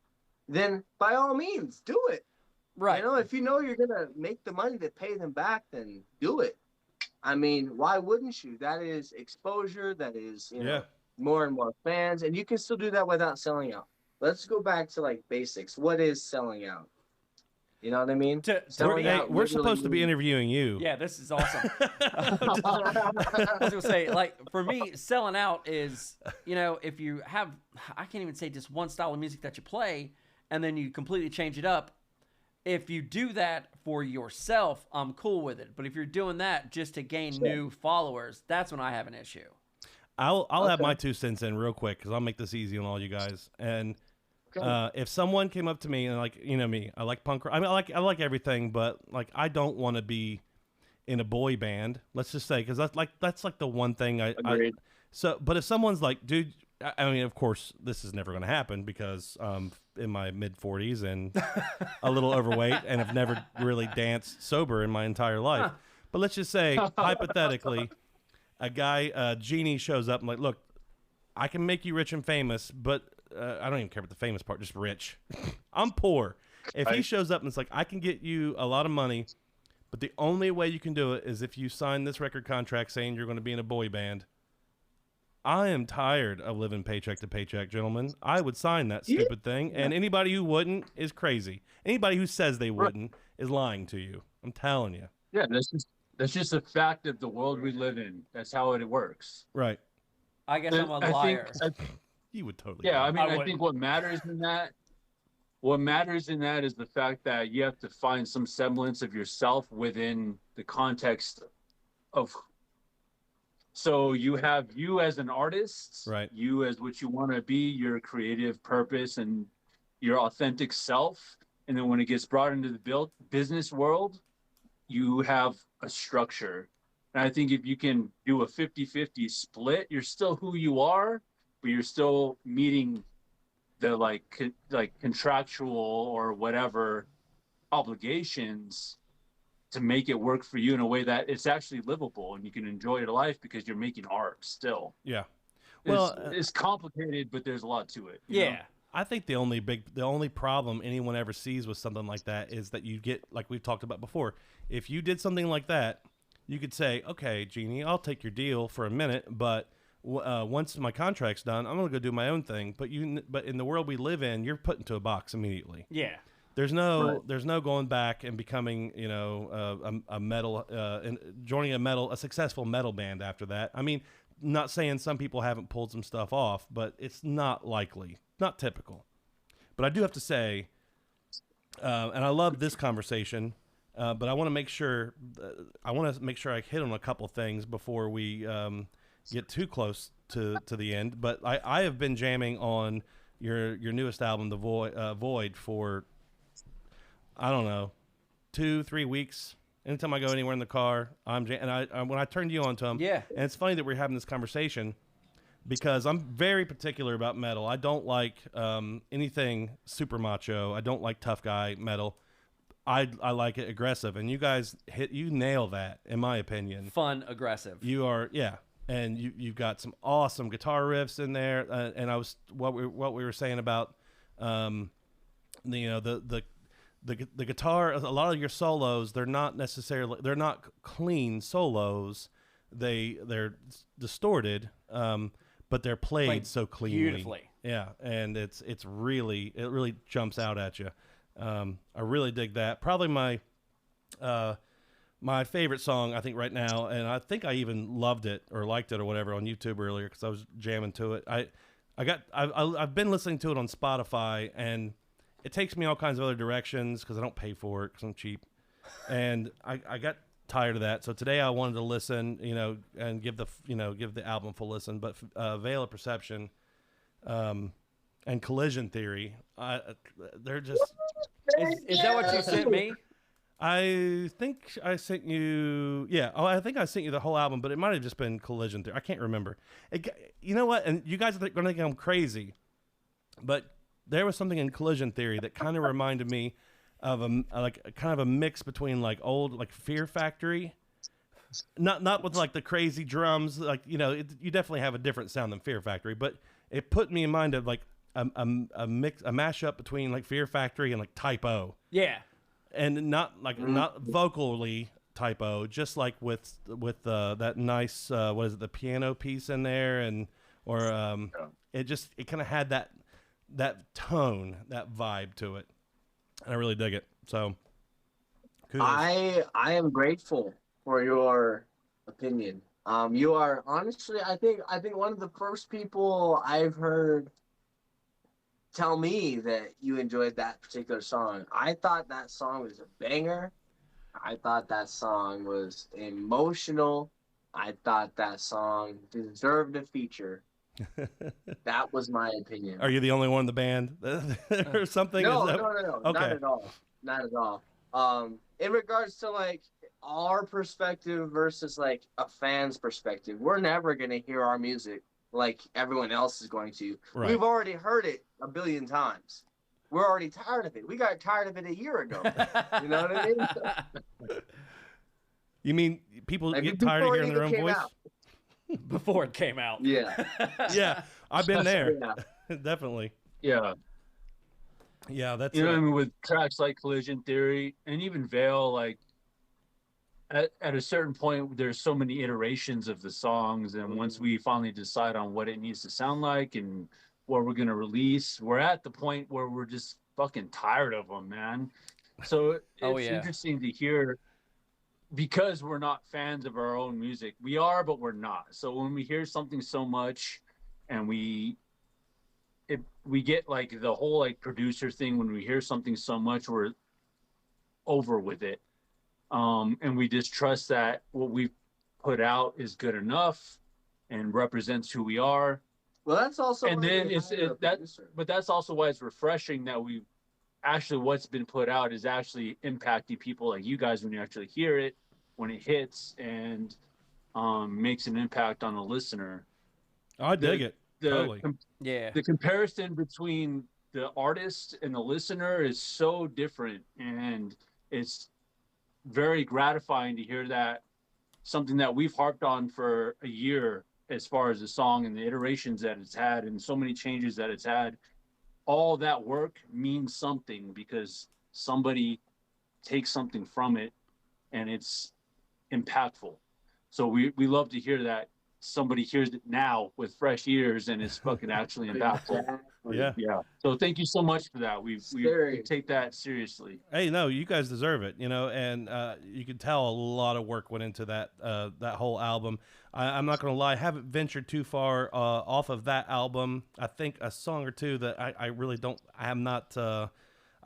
then by all means do it. Right. If you know you're gonna make the money to pay them back, then do it. I mean, why wouldn't you? That is exposure. That is, Yeah. more and more fans, and you can still do that without selling out. Let's go back to like basics. What is selling out? You know what I mean? Selling Hey, out we're literally supposed to be means- interviewing you. Yeah, this is awesome. I was gonna say, like, for me, selling out is, if you have, I can't even say just one style of music that you play, and then you completely change it up. If you do that for yourself, I'm cool with it. But if you're doing that just to gain new followers, that's when I have an issue. I'll add Okay. my 2 cents in real quick because I'll make this easy on all you guys. And Okay. if someone came up to me and like, me, I like punk rock. I mean, I like everything, but like I don't want to be in a boy band. Let's just say because that's like the one thing I Agreed. so. But if someone's like, dude, I mean, of course, this is never going to happen because in my mid 40s and a little overweight and have never really danced sober in my entire life. Huh. But let's just say, hypothetically, a guy, genie shows up and like, look, I can make you rich and famous, but I don't even care about the famous part, just rich. I'm poor. If he shows up and it's like, I can get you a lot of money, but the only way you can do it is if you sign this record contract saying you're going to be in a boy band. I am tired of living paycheck to paycheck, gentlemen. I would sign that stupid thing, and anybody who wouldn't is crazy. Anybody who says they wouldn't is lying to you. I'm telling you. Yeah, that's just a fact of the world we live in. That's how it works. Right. I guess I'm a liar. You would totally. Yeah, I do. mean, I wouldn't. think what matters in that is the fact that you have to find some semblance of yourself within the context of. So you have you as an artist, Right. You as what you want to be, your creative purpose and your authentic self. And then when it gets brought into the business world, you have a structure. And I think if you can do a 50-50 split, you're still who you are, but you're still meeting the like contractual or whatever obligations to make it work for you in a way that it's actually livable and you can enjoy your life because you're making art still. Yeah. Well, It's complicated, but there's a lot to it. you Yeah. know? I think the only problem anyone ever sees with something like that is that you get, like we've talked about before, if you did something like that, you could say, okay, Jeannie, I'll take your deal for a minute, but once my contract's done, I'm going to go do my own thing. But in the world we live in, you're put into a box immediately. Yeah. There's no going back and becoming, a metal, and joining a successful metal band after that. I mean, not saying some people haven't pulled some stuff off, but it's not likely, not typical. But I do have to say, and I love this conversation, but I want to make sure, I hit on a couple things before we get too close to the end. But I have been jamming on your newest album, The Void, for, I don't know, 2-3 weeks. Anytime I go anywhere in the car, when I turned you on to them, Yeah. and it's funny that we're having this conversation because I'm very particular about metal. I don't like anything super macho. I don't like tough guy metal. I like it aggressive, and you guys nail that in my opinion. Fun, aggressive. You are, yeah, and you've got some awesome guitar riffs in there, and I was what we were saying about, the guitar. A lot of your solos, they're not clean solos. They're distorted, but they're played so cleanly, beautifully. Yeah, and it really jumps out at you. I really dig that. Probably my favorite song, I think, right now, and I think I even loved it or liked it or whatever on YouTube earlier because I was jamming to it. I've been listening to it on Spotify, and it takes me all kinds of other directions because I don't pay for it because I'm cheap, and I got tired of that. So today I wanted to listen, and give the album full listen. But Veil of Perception, and Collision Theory, they're just. Is that what you sent me? I think I sent you. Yeah. Oh, I think I sent you the whole album, but it might have just been Collision Theory. I can't remember. You know what? And you guys are going to think I'm crazy, but there was something in Collision Theory that kind of reminded me of a mix between like old like Fear Factory, not with like the crazy drums. Like you definitely have a different sound than Fear Factory, but it put me in mind of like a mashup between like Fear Factory and like Type O. Yeah. And not vocally Type O, just like with that nice the piano piece in there, it kind of had that tone, that vibe to it, and I really dig it. So, kudos. I am grateful for your opinion. You are honestly, I think one of the first people I've heard tell me that you enjoyed that particular song. I thought that song was a banger. I thought that song was emotional. I thought that song deserved a feature. That was my opinion. Are you the only one in the band or something? No, Okay. not at all. Not at all. In regards to like our perspective versus like a fan's perspective, we're never gonna hear our music like everyone else is going to. Right. We've already heard it a billion times. We're already tired of it. We got tired of it a year ago. You know what I mean? You mean people Like, get tired of before it hearing their even own came voice? out. Before it came out. Yeah. Yeah, I've been there. Yeah. Definitely. Yeah. Yeah, that's You know what I it. mean? With tracks like Collision Theory and even Veil, like at a certain point, there's so many iterations of the songs. And once we finally decide on what it needs to sound like and what we're going to release, we're at the point where we're just fucking tired of them, man. So Oh, it's yeah. interesting to hear because we're not fans of our own music. We are, but we're not. So when we hear something so much and we get like the whole like producer thing, when we hear something so much, we're over with it. And we just trust that what we put out is good enough and represents who we are. Well, that's also And why then they hire a producer. but that's also why it's refreshing that we actually what's been put out is actually impacting people like you guys when you actually hear it, when it hits and makes an impact on the listener. I dig it. Totally. Yeah. The comparison between the artist and the listener is so different, and it's very gratifying to hear that something that we've harped on for a year as far as the song and the iterations that it's had and so many changes that it's had, all that work means something because somebody takes something from it and it's impactful. So we love to hear that somebody hears it now with fresh ears and it's fucking actually impactful. Yeah. Yeah. So thank you so much for that. We take that seriously. Hey, no, you guys deserve it, you know, and you can tell a lot of work went into that that whole album. I'm not going to lie, I haven't ventured too far off of that album. I think a song or two that I really don't, I am not, I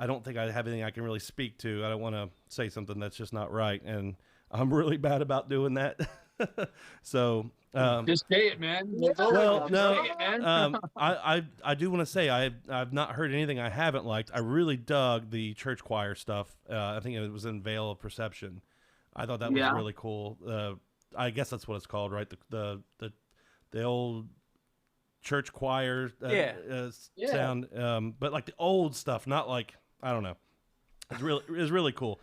don't think I have anything I can really speak to. I don't want to say something that's just not right, and I'm really bad about doing that. So just say it, man. well, no, Say it, man. I do want to say I've not heard anything I haven't liked. I really dug the church choir stuff. I think it was in Veil of Perception. I thought that was really cool. I guess that's what it's called, right? The old church choir sound, but like the old stuff, not like, I don't know. It's really cool.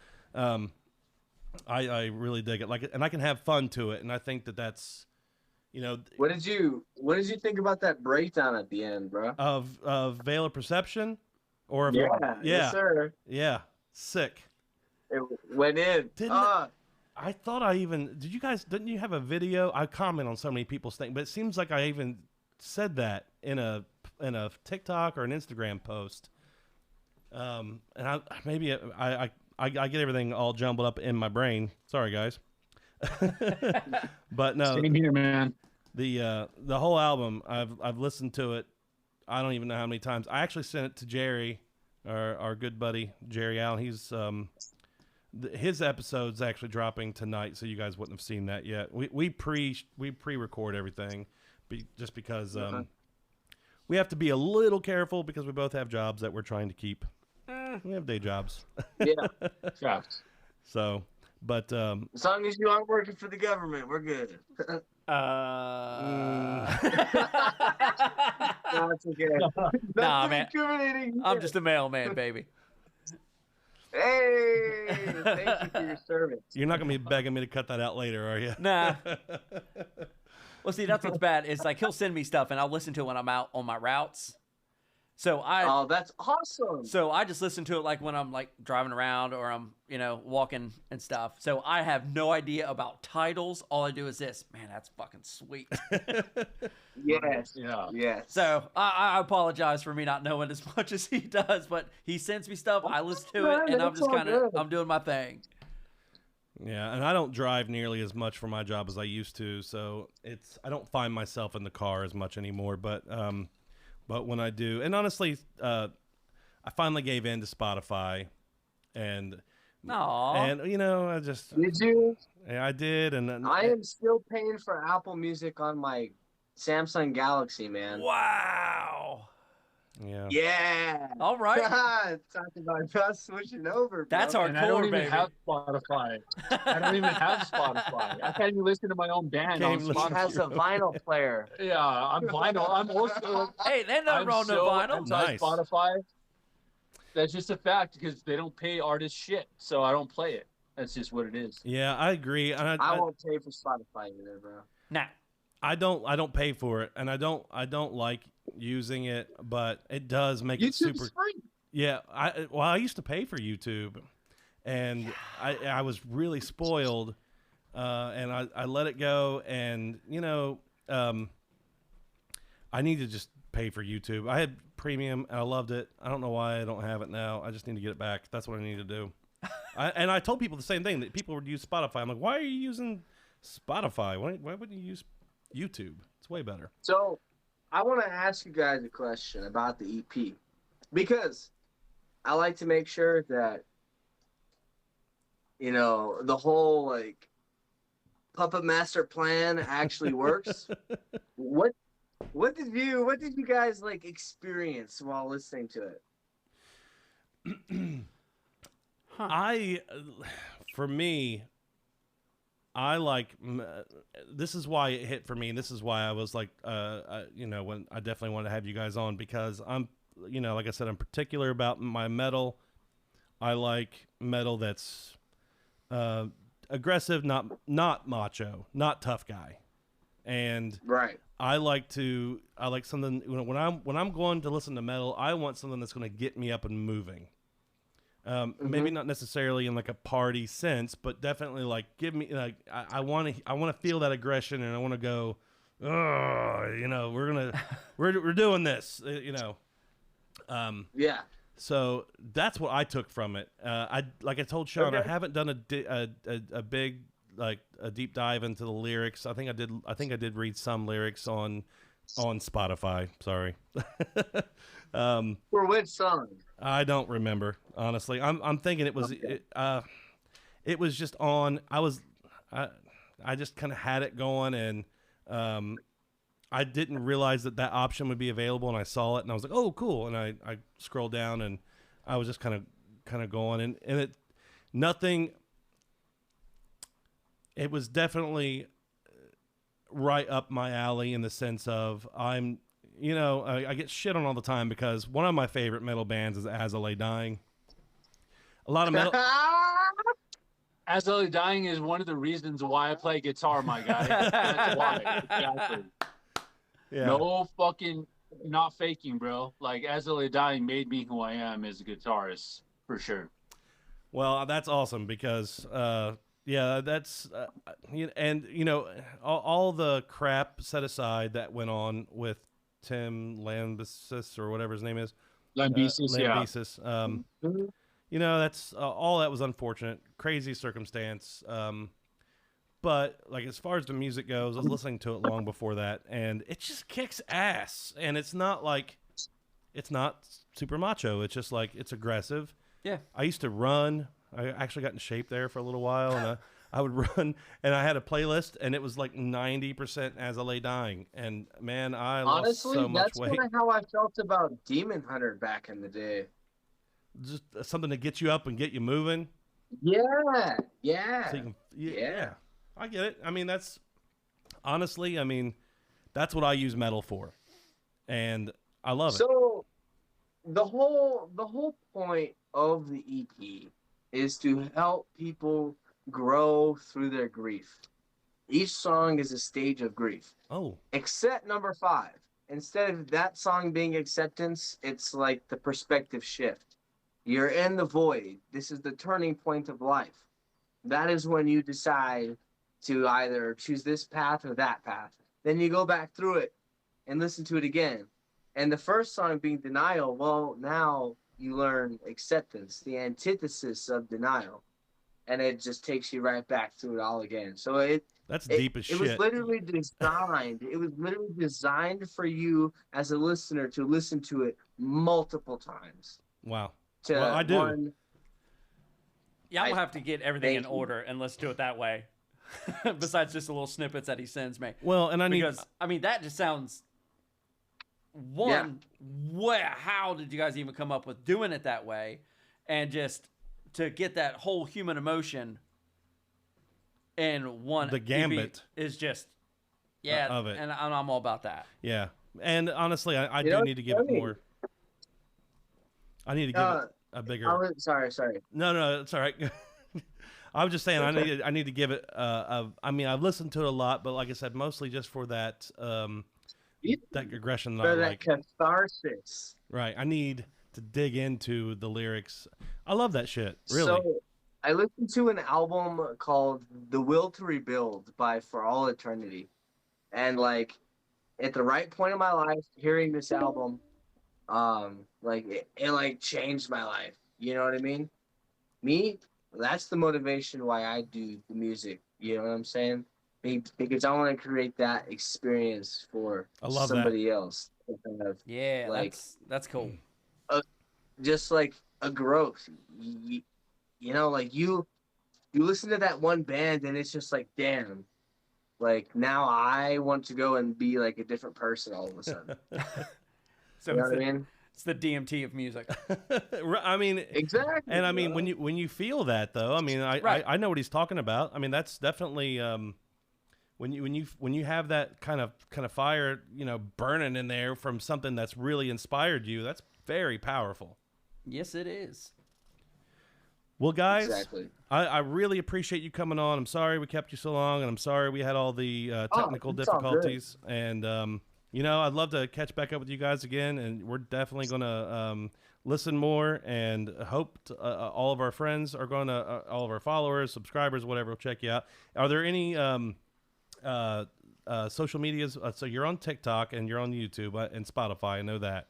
I really dig it. Like, and I can have fun to it, and I think that's, you know, What did you think about that breakdown at the end, bro? of Veil of Perception, or of, Yes, sir. yeah, sick. It went in. I thought didn't you have a video? I comment on so many people's things, but it seems like I even said that in a TikTok or an Instagram post. And I get everything all jumbled up in my brain. Sorry, guys. But no, Same here, man. the whole album, I've listened to it. I don't even know how many times. I actually sent it to Jerry, our good buddy Jerry Allen. He's his episode's actually dropping tonight, so you guys wouldn't have seen that yet. We pre-record everything, just because we have to be a little careful because we both have jobs that we're trying to keep. We have day jobs. Yeah. So, but as long as you aren't working for the government, we're good. No, it's okay. Nah, man. Incriminating. I'm just a mailman, baby. Hey, thank you for your service. you're not gonna be begging me to cut that out later, are you? Nah. Well, see, that's what's bad. It's like he'll send me stuff, and I'll listen to it when I'm out on my routes. So Oh, that's awesome. So I just listen to it like when I'm like driving around or I'm, walking and stuff. So I have no idea about titles. All I do is this. Man, that's fucking sweet. Yes. Yeah. Yes. So I apologize for me not knowing as much as he does, but he sends me stuff. I listen to it, and I'm just I'm doing my thing. Yeah, and I don't drive nearly as much for my job as I used to, so I don't find myself in the car as much anymore. But when I do, and honestly, I finally gave in to Spotify, and I just Did you? Yeah, I did, and I am still paying for Apple Music on my Samsung Galaxy, man. Wow. Yeah. Yeah. All right. Talking about us switching over, bro. That's And I don't hardcore, even baby. have Spotify. I don't even have Spotify. I can't even listen to my own band on Can't even He listen to Spotify. has a vinyl player. Yeah, I'm vinyl. I'm also. Hey, they never I'm wrong no so vinyl. anti Nice. Spotify. That's just a fact because they don't pay artists shit, so I don't play it. That's just what it is. Yeah, I agree. And I won't pay for Spotify either, bro. Nah. I don't pay for it, and I don't like using it, but it does make it super. free. Yeah, I used to pay for YouTube, and I was really spoiled, and I let it go, and I need to just pay for YouTube. I had premium and I loved it. I don't know why I don't have it now. I just need to get it back. That's what I need to do. And I told people the same thing, that people would use Spotify. I'm like, why are you using Spotify? Why wouldn't you use YouTube? It's way better. So, I want to ask you guys a question about the EP because I like to make sure that the whole like puppet master plan actually works. What did you guys like experience while listening to it? For me, I like. This is why it hit for me, and this is why I was like, when I definitely wanted to have you guys on, because I'm, like I said, I'm particular about my metal. I like metal that's aggressive, not macho, not tough guy, and Right. I like something when I'm going to listen to metal. I want something that's going to get me up and moving. Maybe not necessarily in like a party sense, but definitely like give me like I want to feel that aggression, and I want to go, we're doing this, Yeah. So that's what I took from it. I told Sean, I haven't done a big like a deep dive into the lyrics. I think I did read some lyrics on Spotify. Sorry. For which song? I don't remember, honestly. I'm thinking it was it was just on. I just kind of had it going, and I didn't realize that option would be available, and I saw it, and I was like, oh, cool. And I scrolled down, and I was just kind of going, and it nothing. It was definitely right up my alley in the sense of I get shit on all the time because one of my favorite metal bands is As I Lay Dying. A lot of metal. As I Lay Dying is one of the reasons why I play guitar, my guy. That's why. Exactly. Yeah. No fucking not faking, bro. Like As I Lay Dying made me who I am as a guitarist, for sure. Well, that's awesome because that's and all the crap set aside that went on with Tim Lambesis or whatever his name is. Lambesis, yeah. That's all that was unfortunate, crazy circumstance. But like as far as the music goes, I was listening to it long before that, and it just kicks ass. And it's not super macho. It's just like it's aggressive. Yeah. I used to run. I actually got in shape there for a little while, and I would run, and I had a playlist, and it was like 90% As I Lay Dying. And man, I lost so much weight. That's kind of how I felt about Demon Hunter back in the day. Just something to get you up and get you moving. Yeah. So you can, yeah. I get it. I mean, that's honestly, that's what I use metal for, and I love it. So the whole point of the EP is to help people grow through their grief. Each song is a stage of grief. Oh. Except number 5. Instead of that song being acceptance, it's like the perspective shift. You're in the void. This is the turning point of life. That is when you decide to either choose this path or that path. Then you go back through it and listen to it again. And the first song being denial, well, now you learn acceptance, the antithesis of denial. And it just takes you right back through it all again. So that's deep as shit. It was literally designed. It was literally designed for you as a listener to listen to it multiple times. Wow. Well, I do. Yeah, I'm gonna have to get everything in order and listen to it that way. Besides just the little snippets that he sends me. Well, and that just sounds one, how did you guys even come up with doing it that way? And just to get that whole human emotion in one The gambit EP is just, of it. and I'm all about that. Yeah. And honestly, I You do know, need to give it funny. more. I need to give it a bigger. Sorry. No, it's all right. I was just saying I need to give it. I mean, I've listened to it a lot, but like I said, mostly just for that that aggression that I For that like. catharsis. Right. I need to dig into the lyrics. I love that shit. Really. So I listened to an album called "The Will to Rebuild" by For All Eternity, and like at the right point in my life, hearing this album, like it like changed my life. You know what I mean? Me, that's the motivation why I do the music. You know what I'm saying? Because I want to create that experience for I love somebody else. Kind of, Yeah, like, that's cool. just like a growth. You know, like you listen to that one band and it's just like, damn, like now I want to go and be like a different person all of a sudden. So You know what I mean? it's the DMT of music. I mean, Exactly. and I mean when you feel that though, I mean, I know what he's talking about. I mean, that's definitely when you have that kind of fire, you know, burning in there from something that's really inspired you. That's very powerful. Yes, it is. Well, guys, Exactly. I really appreciate you coming on. I'm sorry we kept you so long, and I'm sorry we had all the technical it's all good. difficulties. And you know, I'd love to catch back up with you guys again, and we're definitely going to listen more. And hope all of our friends are going to, all of our followers, subscribers, whatever, will check you out. Are there any social medias? So you're on TikTok and you're on YouTube and Spotify. I know that.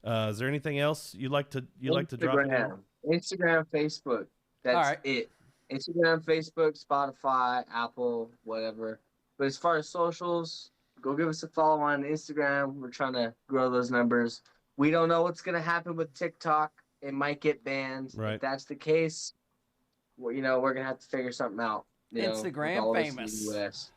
Is there anything else you'd like to drop in there? Instagram, Facebook. That's All right. it. Instagram, Facebook, Spotify, Apple, whatever. But as far as socials, go give us a follow on Instagram. We're trying to grow those numbers. We don't know what's gonna happen with TikTok. It might get banned. Right. If that's the case, well, you know, we're gonna have to figure something out. You know, Instagram with all this in famous. the US.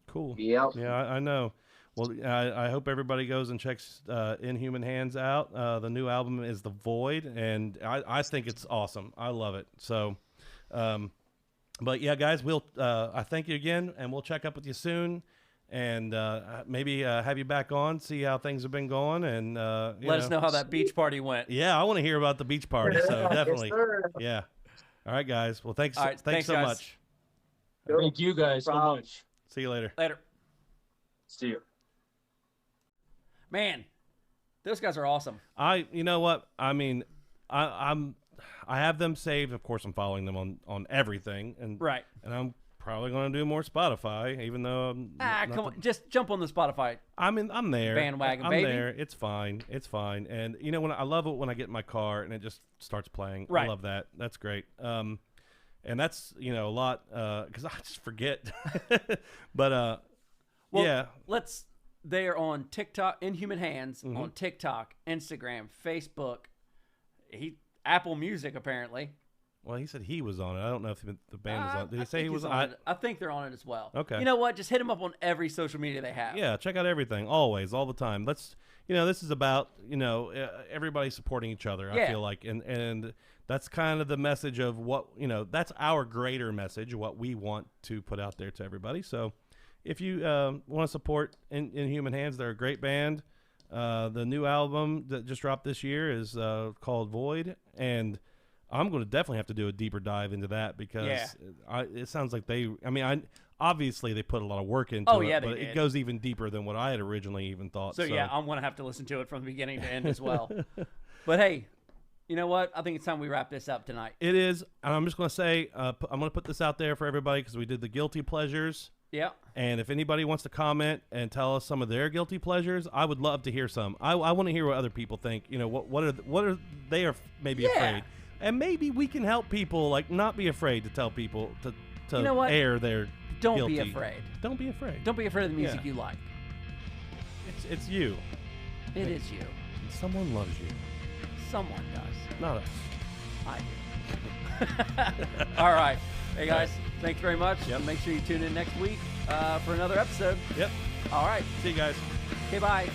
Cool. Yep. Yeah, I know. Well, I hope everybody goes and checks Inhuman Hands out. The new album is The Void, and I think it's awesome. I love it. So, but yeah, guys, I thank you again, and we'll check up with you soon, and maybe have you back on, see how things have been going, and Let us know how that beach party went. Yeah, I want to hear about the beach party. So Yes, definitely, sir. yeah. All right, guys. Well, thanks. All right, thanks so guys. much. Thank you guys so Problem. much. See you later. Later. See you. Man, those guys are awesome. You know what? I mean, I have them saved. Of course, I'm following them on everything, and Right. And I'm probably going to do more Spotify, even though I'm not Come on, just jump on the Spotify. I'm there. Bandwagon, I'm baby. there. It's fine. It's fine. And you know, I love it when I get in my car and it just starts playing. Right. I love that. That's great. And that's, you know, a lot because I just forget. But Well, yeah. They're on TikTok, Inhuman Hands, Mm-hmm. on TikTok, Instagram, Facebook, Apple Music, apparently. Well, he said he was on it. I don't know if the band was on. Did I he say think he was he's on it. I think they're on it as well. Okay. You know what? Just hit them up on every social media they have. Yeah, check out everything, always, all the time. Let's, you know, this is about, you know, everybody supporting each other. I Yeah. feel like, and that's kind of the message of what, you know, that's our greater message, what we want to put out there to everybody. So, if you want to support Inhuman Hands, they're a great band. The new album that just dropped this year is called Void, and I'm going to definitely have to do a deeper dive into that because it sounds like obviously they put a lot of work into it, yeah, they but did. it goes even deeper than what I had originally even thought. So, yeah, I'm going to have to listen to it from the beginning to end as well. But, hey, you know what? I think it's time we wrap this up tonight. It is, and I'm just going to say, I'm going to put this out there for everybody because we did the guilty pleasures. Yeah. And if anybody wants to comment and tell us some of their guilty pleasures, I would love to hear some. I want to hear what other people think. You know, what are they are maybe afraid, and maybe we can help people like not be afraid to tell people to You know what? air their Don't guilty. be afraid. Don't be afraid. Don't be afraid of the music Yeah. you like. It's you. It is you. Someone loves you. Someone does. Not us. I do. All right. Hey, guys. Thanks very much. Yep. Make sure you tune in next week for another episode. Yep. All right. See you guys. Okay, bye.